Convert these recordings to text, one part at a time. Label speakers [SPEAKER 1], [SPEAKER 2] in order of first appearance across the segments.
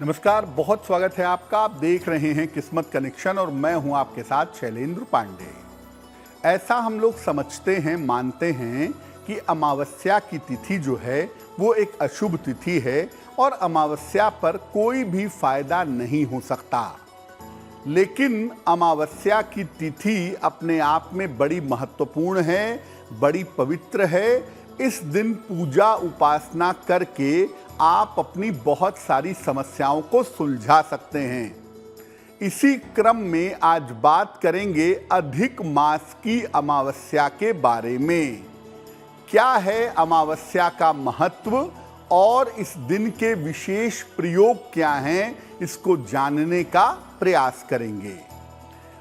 [SPEAKER 1] नमस्कार, बहुत स्वागत है आपका। आप देख रहे हैं किस्मत कनेक्शन और मैं हूं आपके साथ शैलेंद्र पांडे। ऐसा हम लोग समझते हैं, मानते हैं कि अमावस्या की तिथि जो है वो एक अशुभ तिथि है और अमावस्या पर कोई भी फायदा नहीं हो सकता। लेकिन अमावस्या की तिथि अपने आप में बड़ी महत्वपूर्ण है, बड़ी पवित्र है। इस दिन पूजा उपासना करके आप अपनी बहुत सारी समस्याओं को सुलझा सकते हैं। इसी क्रम में आज बात करेंगे अधिक मास की अमावस्या के बारे में। क्या है अमावस्या का महत्व और इस दिन के विशेष प्रयोग क्या हैं, इसको जानने का प्रयास करेंगे।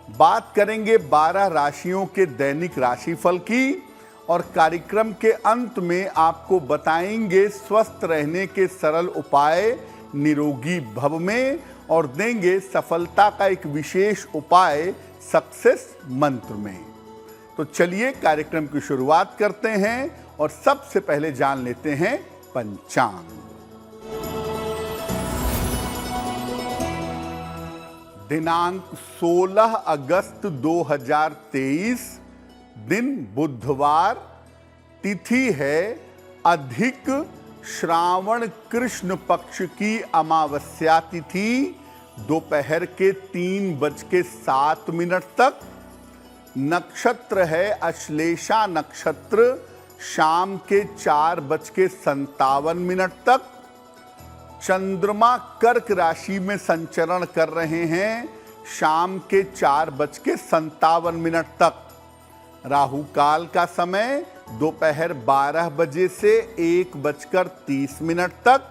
[SPEAKER 1] बात करेंगे 12 राशियों के दैनिक राशिफल की और कार्यक्रम के अंत में आपको बताएंगे स्वस्थ रहने के सरल उपाय निरोगी भव में और देंगे सफलता का एक विशेष उपाय सक्सेस मंत्र में। तो चलिए कार्यक्रम की शुरुआत करते हैं और सबसे पहले जान लेते हैं पंचांग। दिनांक 16 अगस्त 2023, दिन बुधवार, तिथि है अधिक श्रावण कृष्ण पक्ष की अमावस्या तिथि दोपहर के 3:07 तक। नक्षत्र है अश्लेषा नक्षत्र शाम के 4:57 तक। चंद्रमा कर्क राशि में संचरण कर रहे हैं शाम के 4:57 तक। राहु काल का समय दोपहर 12 बजे से 1:30 तक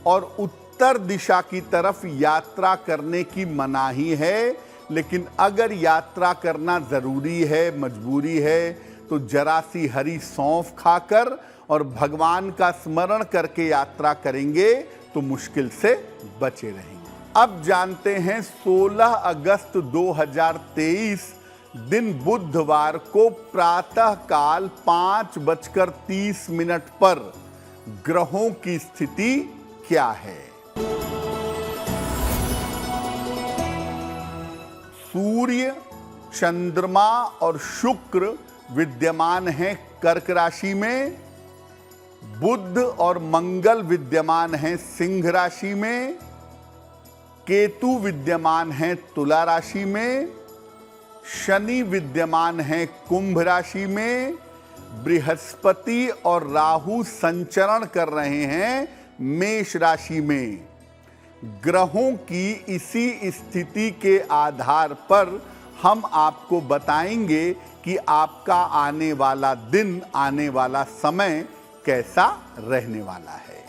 [SPEAKER 1] और उत्तर दिशा की तरफ यात्रा करने की मनाही है। लेकिन अगर यात्रा करना जरूरी है, मजबूरी है, तो जरा सी हरी सौंफ खाकर और भगवान का स्मरण करके यात्रा करेंगे तो मुश्किल से बचे रहेंगे। अब जानते हैं 16 अगस्त 2023 दिन बुधवार को प्रातः काल 5:30 पर ग्रहों की स्थिति क्या है। सूर्य, चंद्रमा और शुक्र विद्यमान हैं कर्क राशि में। बुध और मंगल विद्यमान हैं सिंह राशि में। केतु विद्यमान हैं तुला राशि में। शनि विद्यमान हैं कुंभ राशि में। बृहस्पति और राहु संचरण कर रहे हैं मेष राशि में। ग्रहों की इसी स्थिति के आधार पर हम आपको बताएंगे कि आपका आने वाला दिन, आने वाला समय कैसा रहने वाला है।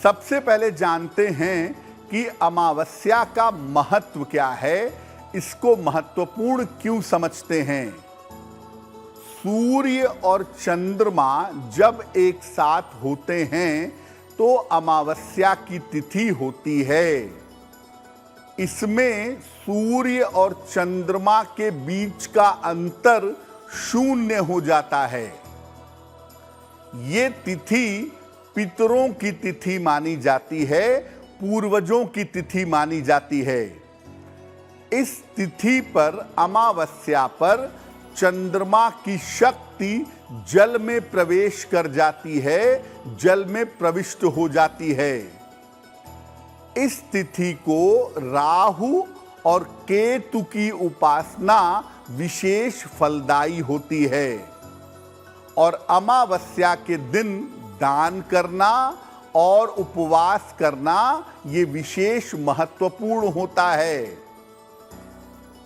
[SPEAKER 1] सबसे पहले जानते हैं कि अमावस्या का महत्व क्या है, इसको महत्वपूर्ण क्यों समझते हैं। सूर्य और चंद्रमा जब एक साथ होते हैं तो अमावस्या की तिथि होती है। इसमें सूर्य और चंद्रमा के बीच का अंतर 0 हो जाता है। ये तिथि पितरों की तिथि मानी जाती है, पूर्वजों की तिथि मानी जाती है। इस तिथि पर, अमावस्या पर, चंद्रमा की शक्ति जल में प्रवेश कर जाती है, जल में प्रविष्ट हो जाती है। इस तिथि को राहु और केतु की उपासना विशेष फलदायी होती है और अमावस्या के दिन दान करना और उपवास करना ये विशेष महत्वपूर्ण होता है।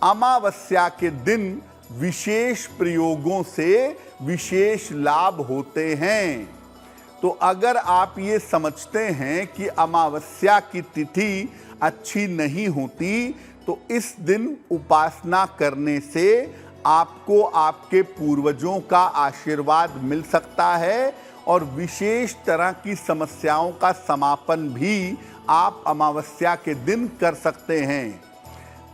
[SPEAKER 1] अमावस्या के दिन विशेष प्रयोगों से विशेष लाभ होते हैं। तो अगर आप ये समझते हैं कि अमावस्या की तिथि अच्छी नहीं होती तो इस दिन उपासना करने से आपको आपके पूर्वजों का आशीर्वाद मिल सकता है और विशेष तरह की समस्याओं का समापन भी आप अमावस्या के दिन कर सकते हैं।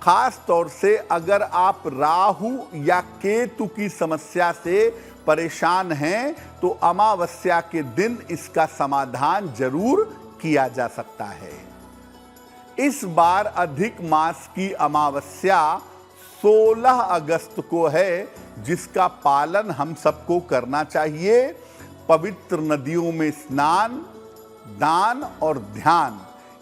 [SPEAKER 1] खास तौर से अगर आप राहु या केतु की समस्या से परेशान हैं तो अमावस्या के दिन इसका समाधान जरूर किया जा सकता है। इस बार अधिक मास की अमावस्या 16 अगस्त को है, जिसका पालन हम सबको करना चाहिए। पवित्र नदियों में स्नान, दान और ध्यान,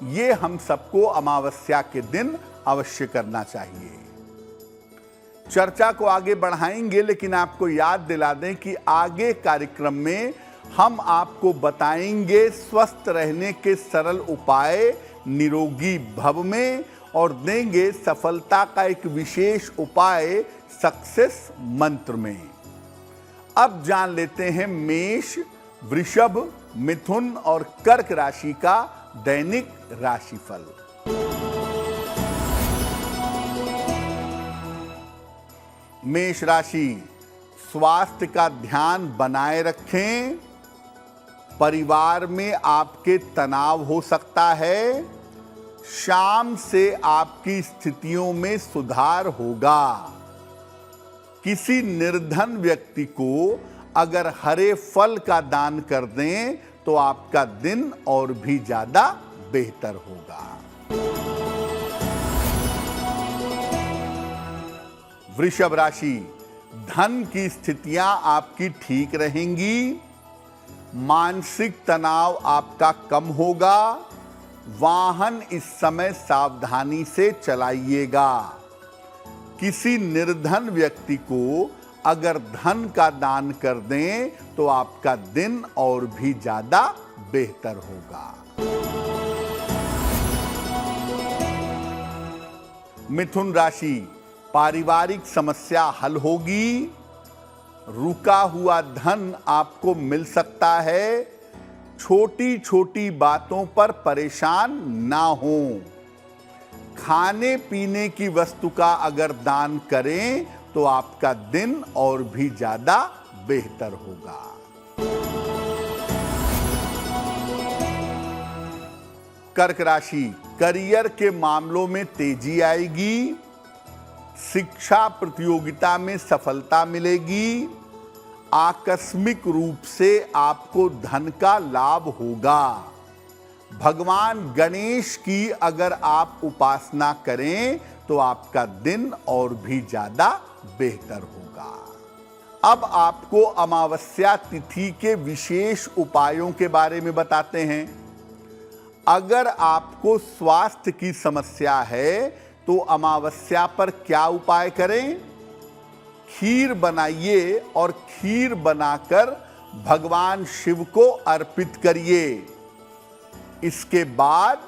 [SPEAKER 1] ये हम सबको अमावस्या के दिन अवश्य करना चाहिए। चर्चा को आगे बढ़ाएंगे, लेकिन आपको याद दिला दें कि आगे कार्यक्रम में हम आपको बताएंगे स्वस्थ रहने के सरल उपाय निरोगी भव में, और देंगे सफलता का एक विशेष उपाय सक्सेस मंत्र में। अब जान लेते हैं मेष, वृषभ, मिथुन और कर्क राशि का दैनिक राशिफल। मेष राशि, स्वास्थ्य का ध्यान बनाए रखें। परिवार में आपके तनाव हो सकता है। शाम से आपकी स्थितियों में सुधार होगा। किसी निर्धन व्यक्ति को अगर हरे फल का दान कर दें तो आपका दिन और भी ज्यादा बेहतर होगा। वृषभ राशि, धन की स्थितियां आपकी ठीक रहेंगी। मानसिक तनाव आपका कम होगा। वाहन इस समय सावधानी से चलाइएगा। किसी निर्धन व्यक्ति को अगर धन का दान कर दें तो आपका दिन और भी ज्यादा बेहतर होगा। मिथुन राशि, पारिवारिक समस्या हल होगी। रुका हुआ धन आपको मिल सकता है। छोटी छोटी बातों पर परेशान ना हो। खाने पीने की वस्तु का अगर दान करें तो आपका दिन और भी ज्यादा बेहतर होगा। कर्क राशि, करियर के मामलों में तेजी आएगी। शिक्षा प्रतियोगिता में सफलता मिलेगी। आकस्मिक रूप से आपको धन का लाभ होगा। भगवान गणेश की अगर आप उपासना करें तो आपका दिन और भी ज्यादा बेहतर होगा। अब आपको अमावस्या तिथि के विशेष उपायों के बारे में बताते हैं। अगर आपको स्वास्थ्य की समस्या है तो अमावस्या पर क्या उपाय करें? खीर बनाइए और खीर बनाकर भगवान शिव को अर्पित करिए। इसके बाद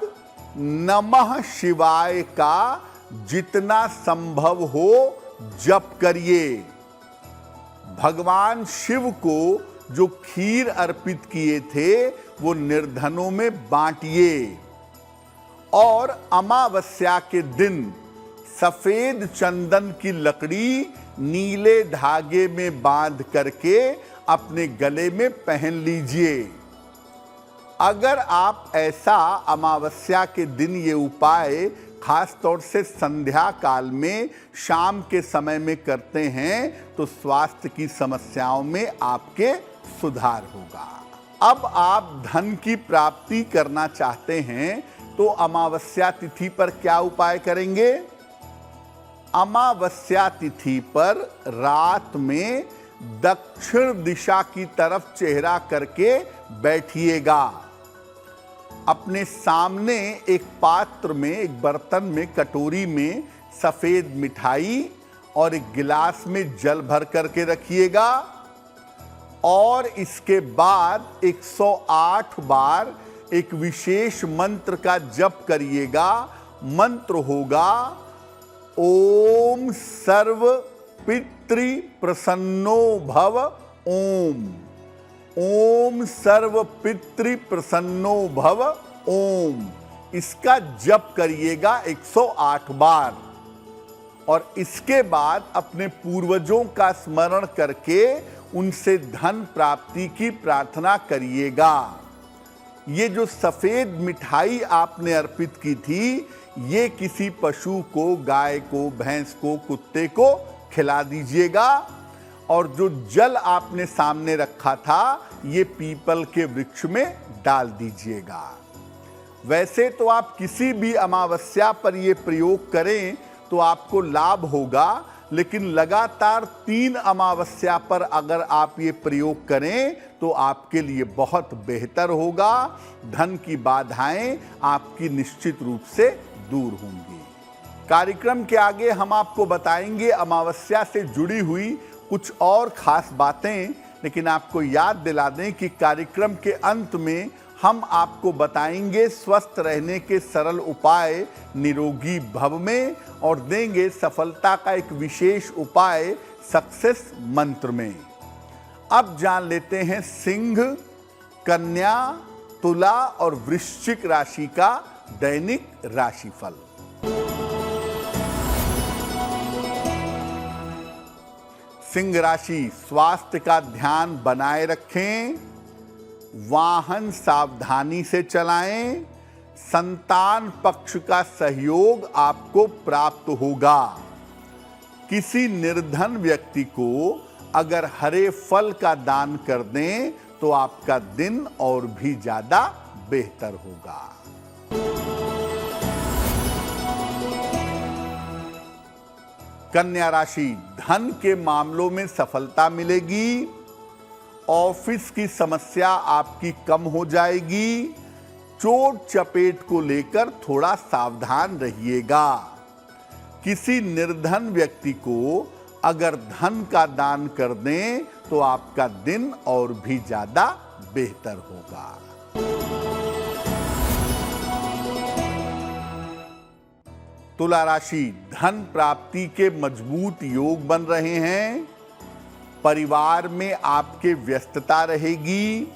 [SPEAKER 1] नमः शिवाय का जितना संभव हो जप करिए। भगवान शिव को जो खीर अर्पित किए थे वो निर्धनों में बांटिए। और अमावस्या के दिन सफेद चंदन की लकड़ी नीले धागे में बांध करके अपने गले में पहन लीजिए। अगर आप ऐसा अमावस्या के दिन ये उपाय खास तौर से संध्या काल में शाम के समय में करते हैं तो स्वास्थ्य की समस्याओं में आपके सुधार होगा। अब आप धन की प्राप्ति करना चाहते हैं तो अमावस्या तिथि पर क्या उपाय करेंगे? अमावस्या तिथि पर रात में दक्षिण दिशा की तरफ चेहरा करके बैठिएगा। अपने सामने एक पात्र में, एक बर्तन में, कटोरी में सफेद मिठाई और एक गिलास में जल भर करके रखिएगा। और इसके बाद 108 बार एक विशेष मंत्र का जप करिएगा। मंत्र होगा ओम सर्व पितृ प्रसन्नो भव ओम। ओम सर्व पितृ प्रसन्नो भव ओम। इसका जप करिएगा 108 बार। और इसके बाद अपने पूर्वजों का स्मरण करके उनसे धन प्राप्ति की प्रार्थना करिएगा। ये जो सफेद मिठाई आपने अर्पित की थी, ये किसी पशु को, गाय को, भैंस को, कुत्ते को खिला दीजिएगा। और जो जल आपने सामने रखा था ये पीपल के वृक्ष में डाल दीजिएगा। वैसे तो आप किसी भी अमावस्या पर ये प्रयोग करें तो आपको लाभ होगा, लेकिन लगातार 3 अमावस्या पर अगर आप ये प्रयोग करें तो आपके लिए बहुत बेहतर होगा। धन की बाधाएं आपकी निश्चित रूप से दूर होंगी। कार्यक्रम के आगे हम आपको बताएंगे अमावस्या से जुड़ी हुई कुछ और खास बातें, लेकिन आपको याद दिला दें कि कार्यक्रम के अंत में हम आपको बताएंगे स्वस्थ रहने के सरल उपाय निरोगी भव में, और देंगे सफलता का एक विशेष उपाय सक्सेस मंत्र में। अब जान लेते हैं सिंह, कन्या, तुला और वृश्चिक राशि का दैनिक राशिफल। सिंह राशि, स्वास्थ्य का ध्यान बनाए रखें, वाहन सावधानी से चलाएं, संतान पक्ष का सहयोग आपको प्राप्त होगा। किसी निर्धन व्यक्ति को अगर हरे फल का दान कर दें तो आपका दिन और भी ज्यादा बेहतर होगा। कन्या राशि, धन के मामलों में सफलता मिलेगी, ऑफिस की समस्या आपकी कम हो जाएगी, चोट चपेट को लेकर थोड़ा सावधान रहिएगा। किसी निर्धन व्यक्ति को अगर धन का दान कर दें तो आपका दिन और भी ज्यादा बेहतर होगा। तुला राशि, धन प्राप्ति के मजबूत योग बन रहे हैं, परिवार में आपके व्यस्तता रहेगी,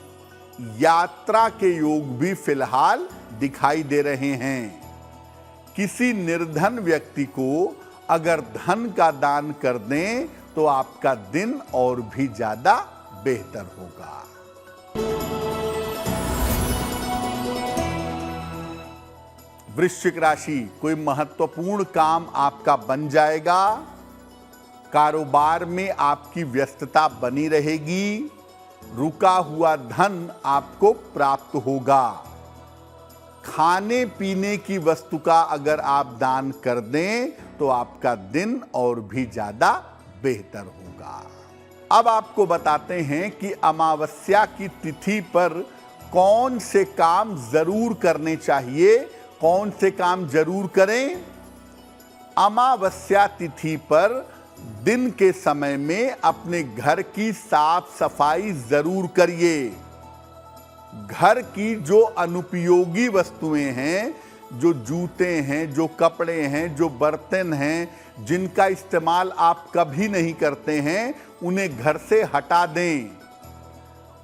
[SPEAKER 1] यात्रा के योग भी फिलहाल दिखाई दे रहे हैं। किसी निर्धन व्यक्ति को अगर धन का दान कर दें तो आपका दिन और भी ज्यादा बेहतर होगा। वृश्चिक राशि, कोई महत्वपूर्ण काम आपका बन जाएगा, कारोबार में आपकी व्यस्तता बनी रहेगी, रुका हुआ धन आपको प्राप्त होगा। खाने पीने की वस्तु का अगर आप दान कर दें तो आपका दिन और भी ज्यादा बेहतर होगा। अब आपको बताते हैं कि अमावस्या की तिथि पर कौन से काम जरूर करने चाहिए, कौन से काम जरूर करें। अमावस्या तिथि पर दिन के समय में अपने घर की साफ सफाई जरूर करिए। घर की जो अनुपयोगी वस्तुएं हैं, जो जूते हैं, जो कपड़े हैं, जो बर्तन हैं, जिनका इस्तेमाल आप कभी नहीं करते हैं, उन्हें घर से हटा दें।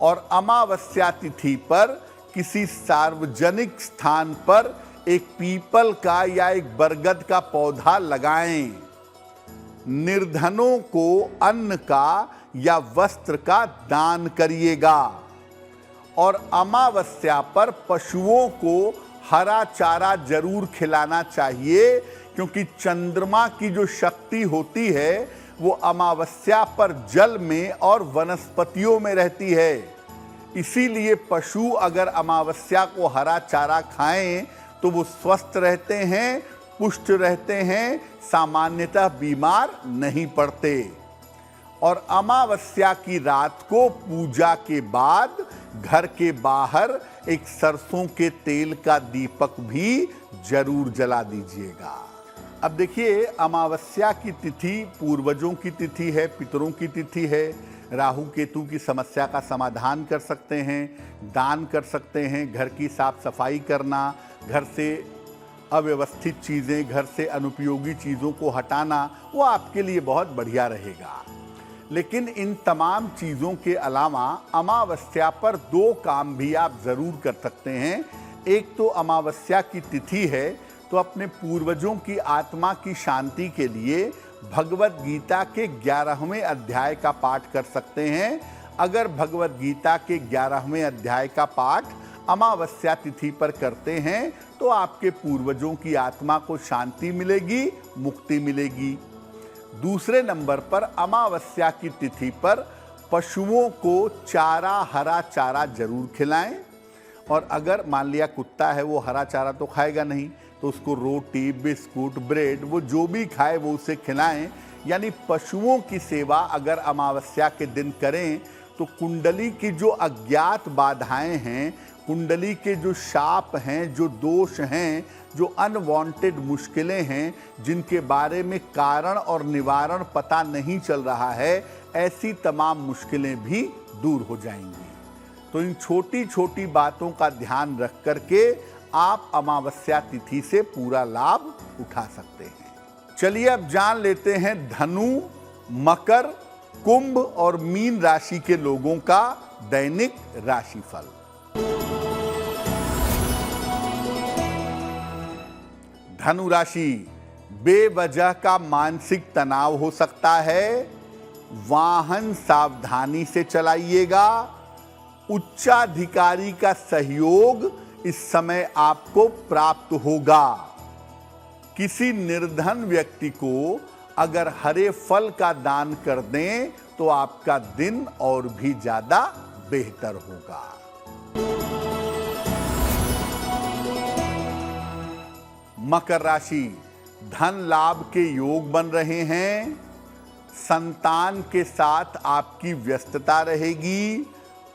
[SPEAKER 1] और अमावस्या तिथि पर किसी सार्वजनिक स्थान पर एक पीपल का या एक बरगद का पौधा लगाएं। निर्धनों को अन्न का या वस्त्र का दान करिएगा। और अमावस्या पर पशुओं को हरा चारा जरूर खिलाना चाहिए, क्योंकि चंद्रमा की जो शक्ति होती है वो अमावस्या पर जल में और वनस्पतियों में रहती है। इसीलिए पशु अगर अमावस्या को हरा चारा खाएं तो वो स्वस्थ रहते हैं, पुष्ट रहते हैं, सामान्यतः बीमार नहीं पड़ते। और अमावस्या की रात को पूजा के बाद घर के बाहर एक सरसों के तेल का दीपक भी जरूर जला दीजिएगा। अब देखिए, अमावस्या की तिथि पूर्वजों की तिथि है, पितरों की तिथि है। राहु केतु की समस्या का समाधान कर सकते हैं, दान कर सकते हैं, घर की साफ सफाई करना, घर से अव्यवस्थित चीज़ें, घर से अनुपयोगी चीज़ों को हटाना, वो आपके लिए बहुत बढ़िया रहेगा। लेकिन इन तमाम चीज़ों के अलावा अमावस्या पर 2 काम भी आप ज़रूर कर सकते हैं। एक तो अमावस्या की तिथि है, तो अपने पूर्वजों की आत्मा की शांति के लिए भगवत गीता के 11वें अध्याय का पाठ कर सकते हैं। अगर भगवत गीता के 11वें अध्याय का पाठ अमावस्या तिथि पर करते हैं तो आपके पूर्वजों की आत्मा को शांति मिलेगी, मुक्ति मिलेगी। दूसरे नंबर पर अमावस्या की तिथि पर पशुओं को चारा, हरा चारा जरूर खिलाएं। और अगर मान लिया कुत्ता है वो हरा चारा तो खाएगा नहीं, तो उसको रोटी, बिस्कुट, ब्रेड, वो जो भी खाए वो उसे खिलाएं। यानी पशुओं की सेवा अगर अमावस्या के दिन करें तो कुंडली की जो अज्ञात बाधाएं हैं, कुंडली के जो शाप हैं, जो दोष हैं, जो अनवांटेड मुश्किलें हैं, जिनके बारे में कारण और निवारण पता नहीं चल रहा है, ऐसी तमाम मुश्किलें भी दूर हो जाएंगी। तो इन छोटी छोटी बातों का ध्यान रख करके आप अमावस्या तिथि से पूरा लाभ उठा सकते हैं। चलिए अब जान लेते हैं धनु, मकर, कुंभ और मीन राशि के लोगों का दैनिक राशिफल। धनु राशि, बेवजह का मानसिक तनाव हो सकता है, वाहन सावधानी से चलाइएगा, उच्चाधिकारी का सहयोग इस समय आपको प्राप्त होगा। किसी निर्धन व्यक्ति को अगर हरे फल का दान कर दें तो आपका दिन और भी ज्यादा बेहतर होगा। मकर राशि, धन लाभ के योग बन रहे हैं, संतान के साथ आपकी व्यस्तता रहेगी,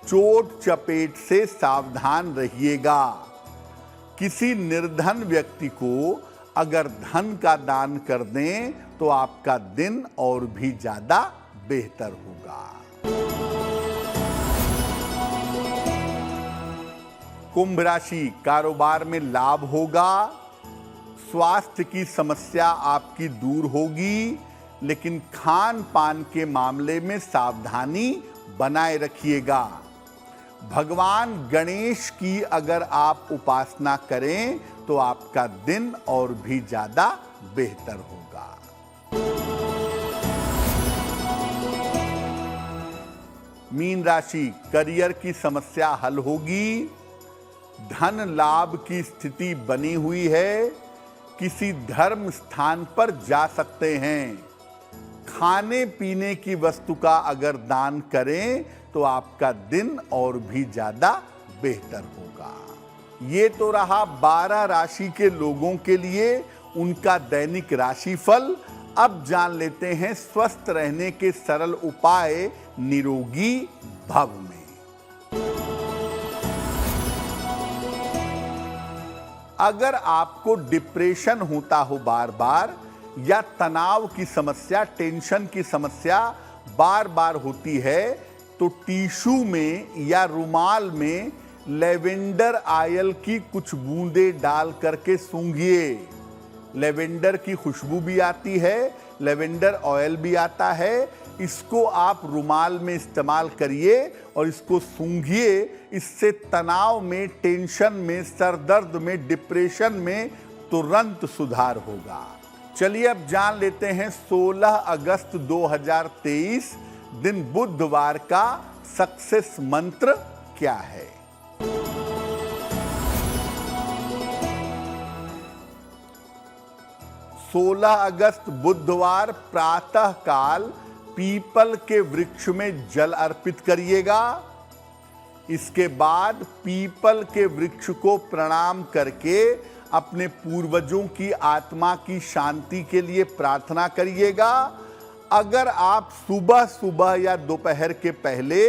[SPEAKER 1] चोट चपेट से सावधान रहिएगा। किसी निर्धन व्यक्ति को अगर धन का दान कर दें तो आपका दिन और भी ज्यादा बेहतर होगा। कुंभ राशि, कारोबार में लाभ होगा, स्वास्थ्य की समस्या आपकी दूर होगी, लेकिन खान पान के मामले में सावधानी बनाए रखिएगा। भगवान गणेश की अगर आप उपासना करें तो आपका दिन और भी ज्यादा बेहतर होगा। मीन राशि, करियर की समस्या हल होगी, धन लाभ की स्थिति बनी हुई है, किसी धर्म स्थान पर जा सकते हैं, खाने पीने की वस्तु का अगर दान करें तो आपका दिन और भी ज्यादा बेहतर होगा। ये तो रहा 12 राशि के लोगों के लिए उनका दैनिक राशिफल। अब जान लेते हैं स्वस्थ रहने के सरल उपाय निरोगी भव में। अगर आपको डिप्रेशन होता हो बार बार, या तनाव की समस्या, टेंशन की समस्या बार बार होती है, तो टिश्यू में या रुमाल में लेवेंडर ऑयल की कुछ बूंदें डाल करके सूंघिए। लेवेंडर की खुशबू भी आती है, लेवेंडर ऑयल भी आता है। इसको आप रुमाल में इस्तेमाल करिए और इसको सूंघिए। इससे तनाव में, टेंशन में, सरदर्द में, डिप्रेशन में तुरंत सुधार होगा। चलिए अब जान लेते हैं 16 अगस्त 2023 दिन बुधवार का सक्सेस मंत्र क्या है। 16 अगस्त बुधवार प्रातः काल पीपल के वृक्ष में जल अर्पित करिएगा। इसके बाद पीपल के वृक्ष को प्रणाम करके अपने पूर्वजों की आत्मा की शांति के लिए प्रार्थना करिएगा। अगर आप सुबह सुबह या दोपहर के पहले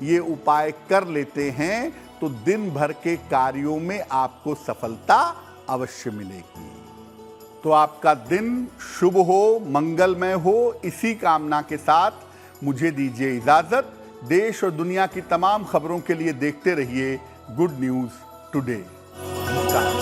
[SPEAKER 1] ये उपाय कर लेते हैं तो दिन भर के कार्यों में आपको सफलता अवश्य मिलेगी। तो आपका दिन शुभ हो, मंगलमय हो, इसी कामना के साथ मुझे दीजिए इजाजत। देश और दुनिया की तमाम खबरों के लिए देखते रहिए गुड न्यूज टुडे। नमस्कार।